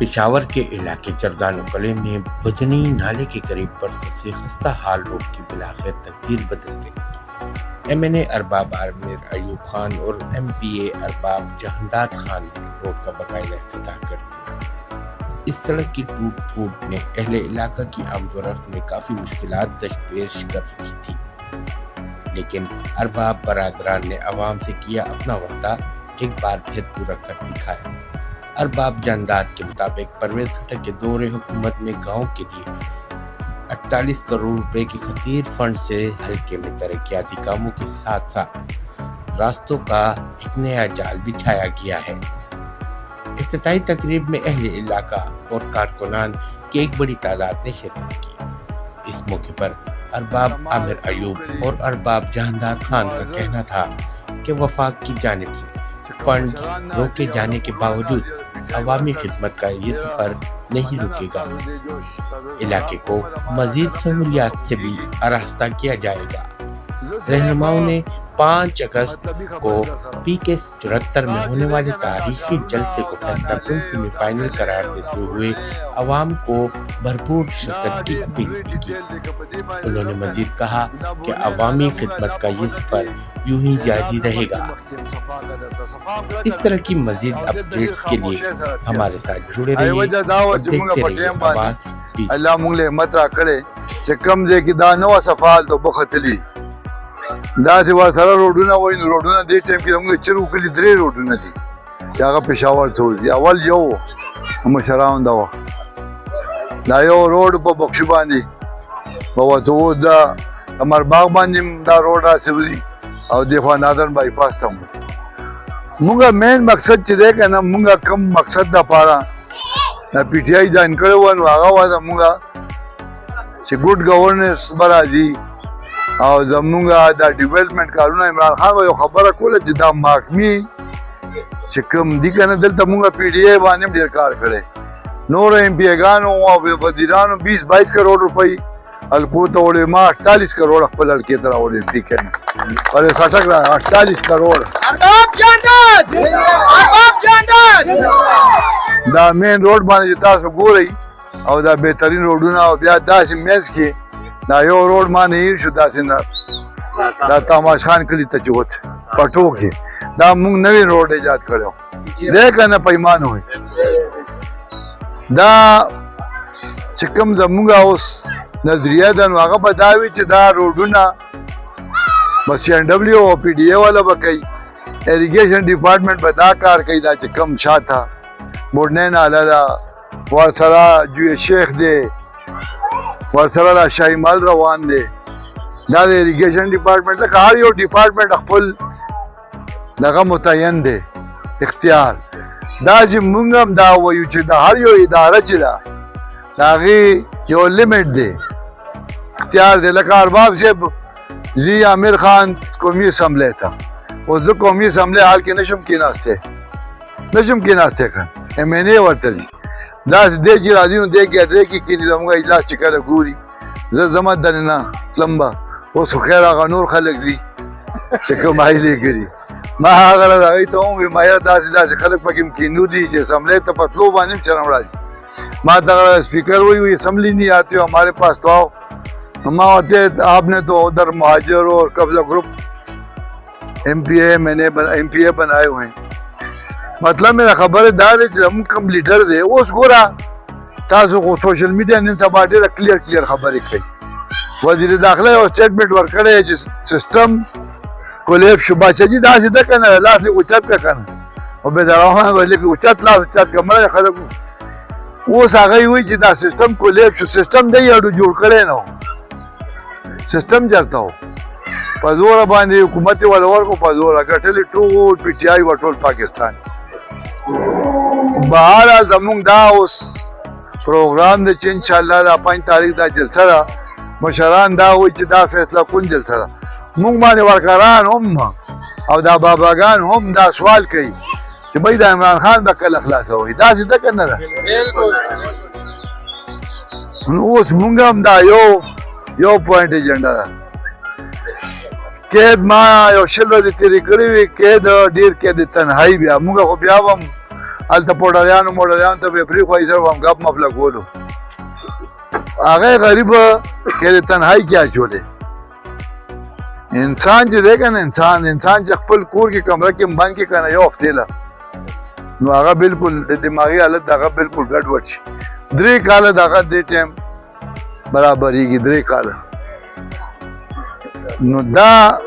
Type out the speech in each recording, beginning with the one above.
पेशावर के इलाके चरगानो कले में बुधनी नाले के करीब बरसों से खस्ता हाल रोड की बिलाखिर तकदीर बदल गई। MNA अरबाब आमिर अयूब खान और MPA अरबाब जहांदाद खान ने रोड का बाकायदा इफ्तिताह कर दिया। इस सड़क की टूट फूट ने अहले इलाका की आमदोरफ्त में काफ़ी मुश्किलात दरपेश कर रखी थी, लेकिन अरबाब बरादरान ने आवाम से किया अपना वादा एक बार फिर पूरा कर दिखाया। अरबाब जहांदाद के मुताबिक परवेज खट्टर के दौरे हुकूमत में गांव के लिए 48 करोड़ रुपए के खतीर फंड से हल्के में तरक्याती कामों के साथ साथ रास्तों का एक नया जाल बिछाया गया है। इफ्तिताही तकरीब में अहले इलाका और कारकुनान की एक बड़ी तादाद ने शिरकत की। इस मौके पर अरबाब आमिर अयूब और अरबाब जहांदाद खान का कहना था कि वफाक की जानिब से फंड रोके जाने के बावजूद अवामी खिदमत का ये सफर नहीं रुकेगा। इलाके को मजीद सहूलियात से भी आरास्ता किया जाएगा। रहनुमाओं ने 5 अगस्त को PK74 में होने वाले तारीखी जलसे को फैसलाकुन सेमीफाइनल करार देते हुए अवाम को भरपूर शिरकत की अपील की। उन्होंने मजीद कहा कि अवामी खिदमत का ये सफर यूं ही जारी रहेगा। इस तरह की मजीद अपडेट्स के लिए हमारे साथ जुड़े रहिए और देखते रहिए आवाज टीवी। अल्लाह मुंगले मतरा करे चे कम दे की दा नवा सफाल तो बखतली दा से वा सारा रोडना वही रोडना दे टाइम की हमगे चरू कली दरे रोडना थी जागा पेशावर थोड़ दी अवल जो हम शराउन दवा दा यो रोड पर बख्शी बांधी बाबा तो दा हमार बाग बांधी दा रोड आ सिवली और देखो नादर बाईपास था मुंगा मेन मकसद चीज़ है ना मुंगा कम मकसद दा पारा ना PTI जान करे वन वागा वादा मुंगा से गुड गवर्नेंस बरा जी और जमुंगा दा डेवलपमेंट कारूना इमरान खान वो खबर कोले जिदा माकमी से कम दिखा ना दिल तमुंगा PTI वाने में कार करे नोर MP गानो और वजीरानो 20-22 करोड़ रुपए अलकोता ओडे माँ 48 करोड़ अपल के तरह ओडे ठीक है और खटक रहा 48 करोड़ दा मेन रोड बाने जिता सो गो रही और दा बेहतरीन रोडना और ब्याह दा से मेंस के दा यो रोड माने ही शुदा से ना दा तमाश खान के लिए तचोत पटो के दा मुंग नवी रोड इजाद करो देखा ना पैमान हुए दा चिकम जमुंगा उस नजरिया दन वागा बतावी च दा रोडना बस NW और PDA वाला बकई इरिगेशन डिपार्टमेंट बता कार कई दा चिकम शाह था मुड़ने नाला दा वारसरा जो शेख दे वारसरा दा शाही माल रवान दे दा इरिगेशन डिपार्टमेंट दा हर यो डिपार्टमेंट अखफुल लगा मुतयन दे इख्तियार दा जी मुंगम दा वो यू च दा हर यो इदारा च दा ताकि जो लिमिट दे इख्तियार दे लगा अरबाब से जी आमिर खान कौमी असम्बली था उस कौमी असम्बली हाल के नशम की नास्ते कर MNA वर्तली दास दे जी राजी हूँ दे के अड्रे की निज़ामुगा इजलास चिकर पूरी जमत दनना लंबा वो सुखेरा का नूर खलक जी शिको माई ले करी मैं अगर आई तो हूँ माया दास खलक पकिम की नूदी चे असम्बली तो पतलो बानिम चरमड़ा जी माँ तक स्पीकर हुई असम्बली नहीं आती हो हमारे पास तो आओ हम आते आपने तो उधर महाजर और कब्जा ग्रुप MPA बनाए हुए हैं मतलब मेरा खबरदार है हम कम लीडर दे उस गोरा तासो को सोशल मीडिया ने सब आटे क्लियर खबर है वजीर दाखिला और स्टेटमेंट वर्कर है जिस सिस्टम को लेब शुबा जी दा सीधा करना लास्ट ले उच्चत का करना और बेदरावा वाले की उच्चत लास्ट उच्चत कमरा खदक वो सागई हुई जिदा सिस्टम को लेब सिस्टम दे अडू जोड़ करे ना सिस्टम चलता हो पजोरा बांधे हुकूमत वाले और को पजोरा गठले टूट PTI वटोल पाकिस्तान बाहर जमुंग दा उस प्रोग्राम दे इंशाअल्लाह दा 5 तारीख दा जलसा दा मुशरान दा हुई दा फैसला कुन जलसा दा मुंग माने वरकरान हम और दा बाबागान हम दा सवाल कई कि भाई दा इमरान खान दा कल अखलास हुई दा सीधा करना दा उस मुंगम दा यो पॉइंट एजेंडा दा केद मां यो शिलो दी तेरी करी वी केद डीर केद तन्हाई बिया मुंगा को बिया वम هلته موډریانو ته به پرېښوي سره به هم ګپ مپ لګولو هغه غریب کې د تنهایي کې اچولې انسان چې دی که نه انسان چې خپل کور کې کمره کې بند کې که نه یو هفتې له نو هغه بلکل د دماغي حالت د هغه بلکل ګډوډ شي 3 کاله د هغه دې ټایم برابرېږي 3 کاله نو دا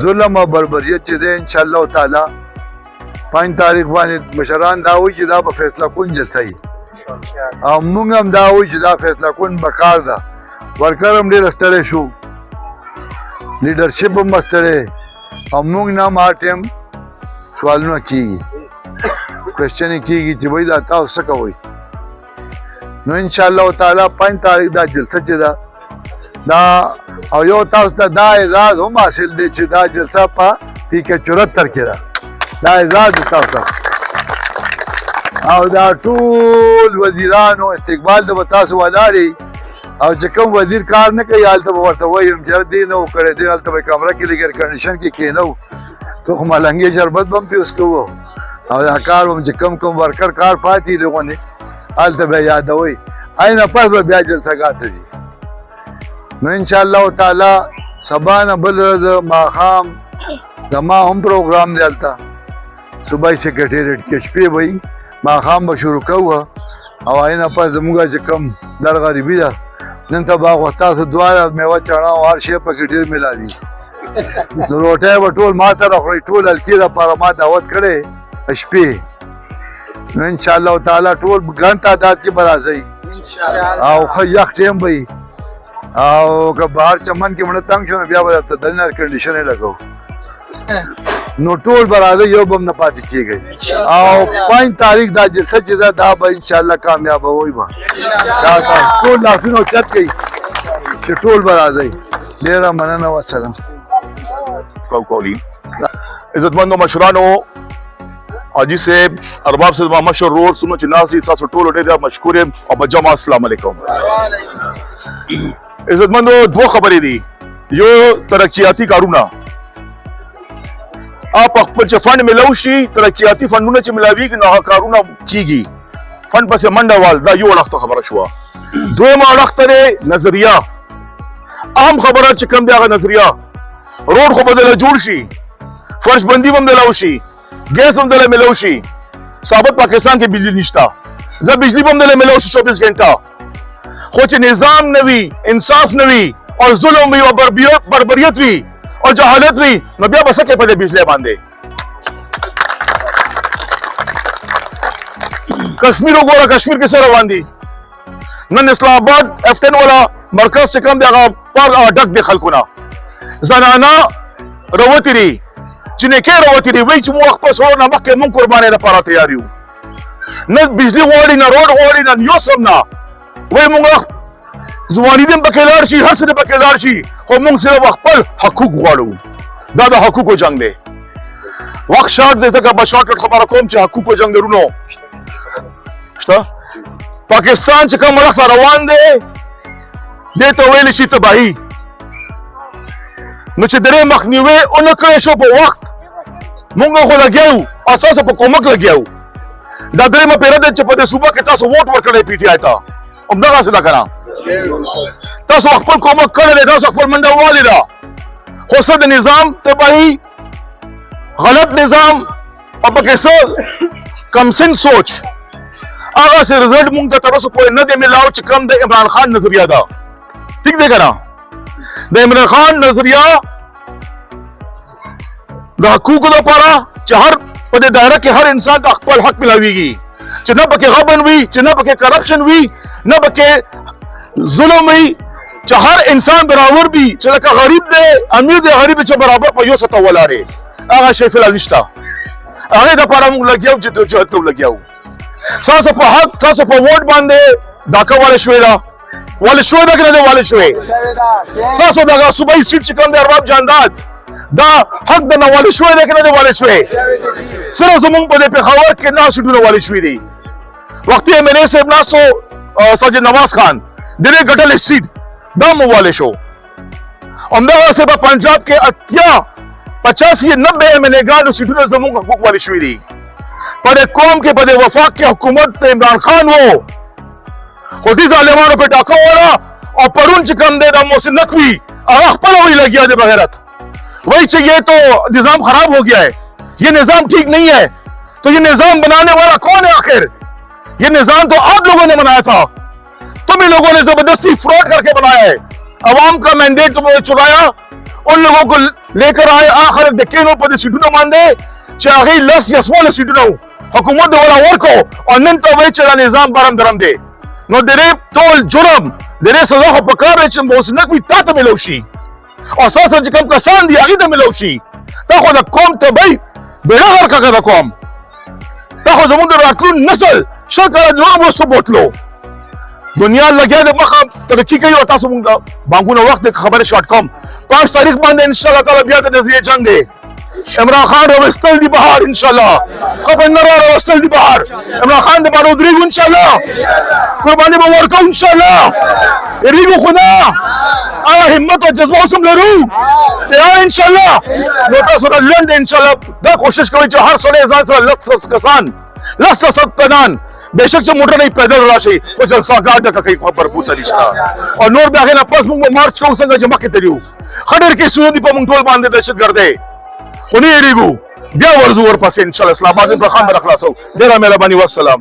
ظلم او بربریت چې دی انشاءالله تعالی 5 تاریخ باندې مشران دا وایي چې دا به فیصله کون جلسه وي او موږ هم دا وایو چې دا فیصله کون پکار ده ورکر هم ډېر ستړی شو لیډرشپ هم ستړی او موږ نه هم هر ټایم سوالونه کېږي کوېسچنې کېږي چې وایي دا تاسو څه کوئ نو انشاءالله تعالی 5 تاریخ دا جلسه چې ده دا او یو تاسو ته دا اعزاز هم حاصل دی چې دا جلسه په PK 74 کې ده دا اعزاز دی تاسو ته او دا ټول وزیرانو استقبال ته به تاسو ولاړئ او چې کوم وزیر کار نه کوي هلته به ورته وایم چې دې نه و کړی دی هلته به کمره کې لږ ایر کنډیشن کې کښېنو تو خو ملنګې شربت به هم پیوس کوو او دا کار به چې کوم ورکر کار پاتې دی غوندې هلته به یادوئ نه پس به بیا جلسهګاه ته ځي نو انشاءالله تعالی سبا نه بل ورځ ماښام زما هم پروګرام دی هلته صوبایي سکرټریټ کې شپې به وي ماښام به شروع کوو او نه پس زموږ چې کوم در غریبي ده نن سبا خو ستاسو دواړه میوه چڼه او هر شی پکې ډېر میلاوي نو روټۍ به ټول ما سره خورئ ټول هلکې دپاره ما دعوت کړی شپې نو انشاءالله تعالی ټول ګڼ تعداد کې به راځئ او ښه یخ ټایم به وي او که بهر چمن کې مړه تنګ شو نو بیا به درته دننه ایر کنډیشن یې لګوو نو ټول به راځئ یو به هم نه پاتې کېږئ او 5 تاریخ دا جلسه چې ده دا به انشاءالله کامیابوئ به دا ټول لاسونه اوچت کړئ چې ټول به راځئ ډېره مننه والسلام قولی عزتمندو مشرانو حاجی صاحب ارباب صاحب مشر روډ څومره چې ناست دي ستاسو ټولو ډېر مشکور یم او په جمع السلام علیکم عزتمندو دوه خبرې دي یو ترقیاتي کارونه آپ خپل چې فند ملو شي ترقیاتي فندونه چې ملاویږي نو هغه کارونه کیږي فند پسې منډه وال دا یو وخت خبره شوه دویمه وخت دی نظریه اهم خبره چې کوم دی هغه نظریه روډ خو بدله جوړ شي فرش بندي هم دلو شي ګیس هم دله ملو شي ثابت پاکستان کې بجلی نشته زه بجلی هم دله ملو شي 24 غنټه خو چې نظام نه وي انصاف نه وي او ظلم وي او بربریت وي او جهالت وي نو بیا به څه کوي په دې بجلی باندې کشمیر وګوره کشمیر کې څه روان دي نن اسلام آباد F10 والا مرکز چې کوم دی هغه پر ډک دی خلکونه زنانه روتې دي جنکۍ روتې دي وایي چې موږ خپل سړو نه مخکې موږ قربانۍ لپاره تیار یو نه بجلی غواړي نه روډ غواړي نه یو څه نه وایي موږ ځواني دې پکې لاړ شي هر څه دې پکې لاړ شي خو موږ صرف خپل حقوق غواړو دا د حقوقو جنګ دی وخت شارټ دی ځکه به شارټکټ خبره کوم چې حقوقو جنګ درونو شته پاکستان چې کوم ملک روان دی دې ته ویلی شي تباهي نو چې درې مخنیوي ونه کړی شو په وخت موږ خو لګیاو اساسه په کومک لګیاو دا درېمه پیره ده چې په دې صوبه کې تاسو ووټ ورکړی PTI ته همدغسې ده که نه تاسو خپل کومک کړی دی تاسو خپل منډه والې ده خو څه د نظام تباهي غلط نظام او پکې څه کمسن سوچ هغسې رزلټ موږ ته تر اوسه پورې نه دی میلاو چې کوم د عمران خان نظریه ده ټیک دی که نه د عمران خان نظریه د حقوقو لپاره چې هر په دې دایره کې هر انسان ته خپل حق ملاویږي چې نه پکې غبن وي چې نه پکې کرپشن وي نه پکې ظلم وي چې هر انسان برابر وي چې لکه غریب دی امیر دی غریب چې برابر په یو سطح ولاړې هغه شی فلحال نشته هغې دپاره موږ لګیاو چې جهاد کوو لګیاو ستاسو په حق ستاسو په ووټ باندې ډاکه والې شوې ده والې شوې ده که نه دی والې شوې ستاسو دغه صوبایي سیټ چې کوم دی ارباب جانداد دا حق د نه والې شوی دی که نه دی والې شوی صرف زمونږ په دې پېښور کې 9 سیټونه والې شوي دي وختي MLA صاحب ناستو ساجد نواز خان ډېرې ګټلې سیټ دا مو والې شو همدغسې په پنجاب کې 80 85 90 MLA ګانو سیټونه زمونږ حقوق والې شوي دي पदे कौम के पदे वफाक की हुकूमत इमरान खान वो खुदी जालिमानों पे डाका वाला और परुन चिकम दे दा मोहसिन नकवी पर वही लग गया बगैरत वही चाहिए। तो निजाम खराब हो गया है, ये निजाम ठीक नहीं है। तो ये निजाम बनाने वाला कौन है आखिर? ये निजाम तो आप लोगों ने बनाया था, तुम ही लोगों ने जबरदस्ती फ्रॉड करके बनाया है। अवाम का मैंडेट तुमने चुराया, उन लोगों को लेकर आए आखिर देखे नो पद सीटू न मान दे चाहे लस यसवाल सीटू न हुकूमत वाला वर्को और नन तो वही चला निजाम बरम दरम दे नो देरे तोल जुर्म देरे सजा को पकड़ रहे मोहसिन नकवी ता तो मिलोशी और साथ कम कसान दिया आगे तो मिलोशी ता खुद कौम तो भाई बेड़ा घर का कदा कौम ता खुद जमुन रातू नस्ल शकर जो वो सबोट लो दुनिया लगे दे मखा तरक्की कई होता सुमुंगा बांगू ना वक्त खबर शॉर्टकॉम 5 तारीख बंद इंशाल्लाह ताला बिया के नजरिए जंग दे इमरान खान रवस्तल दी बहार इंशाल्लाह खबर नरा रवस्तल दी बहार इमरान खान दे बारो उधरी इंशाल्लाह कुर्बानी बवर को इंशाल्लाह एरीगो खुदा आ हिम्मत और जज्बा सम लरू ते इंशाल्लाह नोटा सोना लंड इंशाल्लाह दा कोशिश करो जो हर सोने जान से लक्स कसान लक्स सत पनान बेशक से मोटर नहीं पैदल राशि वो जलसा गाड़ का कहीं खबर पूता रिश्ता और नोर बागे ना पस मुंग मार्च को संग जमा के तरियो खडर के सुनदी पर मुंग टोल बांधे दहशत गर्दे खुनी एरीगो बिया वर्जू वर पास इंशाल्लाह इस्लामाबाद में खान रखला सो देरा मेरा बनी वस्सलाम।